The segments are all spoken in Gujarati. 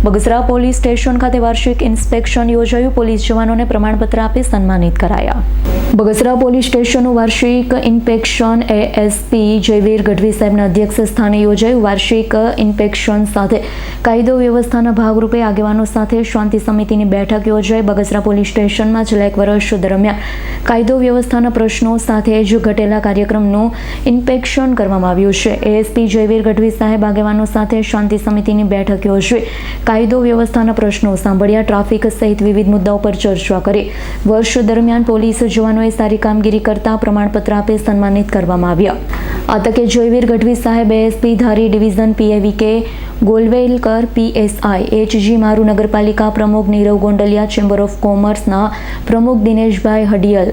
બગસરા પોલીસ સ્ટેશન ખાતે વાર્ષિક ઇન્સ્પેક્શન યોજાયું. પોલીસ જવાનોને પ્રમાણપત્ર આપી સન્માનિત કરાયા. બગસરા પોલીસ સ્ટેશનનું વાર્ષિક ઇન્સ્પેક્શન એએસપી જયવીર ગઢવી સાહેબના અધ્યક્ષ સ્થાને યોજાયું. વાર્ષિક ઇન્સ્પેક્શન સાથે કાયદો વ્યવસ્થાના ભાગરૂપે આગેવાનો સાથે શાંતિ સમિતિની બેઠક યોજાઈ. બગસરા પોલીસ સ્ટેશનમાં છેલ્લા 1 વર્ષ દરમિયાન કાયદો વ્યવસ્થાના પ્રશ્નો સાથે જ ઘટેલા કાર્યક્રમનું ઇન્સ્પેક્શન કરવામાં આવ્યું છે. એએસપી જયવીર ગઢવી સાહેબ આગેવાનો સાથે શાંતિ સમિતિની બેઠક યોજી કાયદો વ્યવસ્થાના પ્રશ્નો સાંભળ્યા. ટ્રાફિક સહિત વિવિધ મુદ્દાઓ પર ચર્ચા કરી. વર્ષ દરમિયાન પોલીસ જવાનોએ સારી કામગીરી કરતા પ્રમાણપત્ર આપી સન્માનિત કરવામાં આવ્યા. આ તકે જયવીર ગઢવી સાહેબ એએસપી ધારી ડિવિઝન પીએવીકે ગોલવેલકર, પીએસઆઈ એચજી મારુ, નગરપાલિકા પ્રમુખ નીરવ ગોંડલિયા, ચેમ્બર ઓફ કોમર્સના પ્રમુખ દિનેશભાઈ હડિયલ,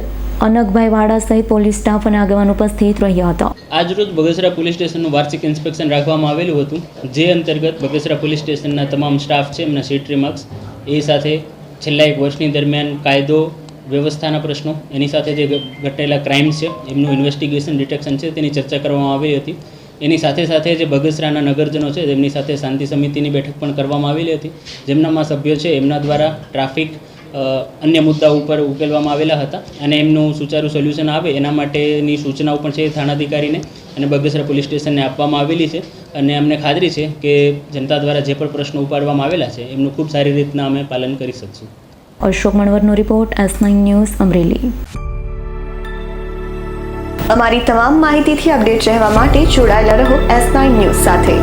અનકભાઈ વાડા સહિત પોલીસ સ્ટાફ અને આગેવાનો ઉપસ્થિત રહ્યા હતા. આજરોજ બગસરા પોલીસ સ્ટેશનનું વાર્ષિક ઇન્સ્પેક્શન રાખવામાં આવેલું હતું, જે અંતર્ગત બગસરા પોલીસ સ્ટેશનના તમામ સ્ટાફ છે એમના સીટ રિમાર્ક્સ, એ સાથે છેલ્લા 1 વર્ષની દરમિયાન કાયદો વ્યવસ્થાના પ્રશ્નો, એની સાથે જે ઘટેલા ક્રાઇમ્સ છે એમનું ઇન્વેસ્ટિગેશન ડિટેક્શન છે તેની ચર્ચા કરવામાં આવેલી હતી. એની સાથે સાથે જે બગસરાના નગરજનો છે તેમની સાથે શાંતિ સમિતિની બેઠક પણ કરવામાં આવેલી હતી, જેમનામાં સભ્યો છે એમના દ્વારા ટ્રાફિક અન્ય મુદ્દાઓ ઉપર ઉકેલવામાં આવેલા હતા અને એમનું સુચારું સોલ્યુશન આવે એના માટેની સૂચનાઓ પણ છે થાણાધિકારીને અને બગસરા પોલીસ સ્ટેશનને આપવામાં આવેલી છે. અને અમને ખાતરી છે કે જનતા દ્વારા જે પણ પ્રશ્નો ઉપાડવામાં આવેલા છે એમનું ખૂબ સારી રીતના અમે પાલન કરી શકશું. અશોક મણવરનો રિપોર્ટ, S9 ન્યૂઝ, અમરેલી. અમારી તમામ માહિતીથી અપડેટ રહેવા માટે જોડાયેલા રહો S9 ન્યૂઝ સાથે.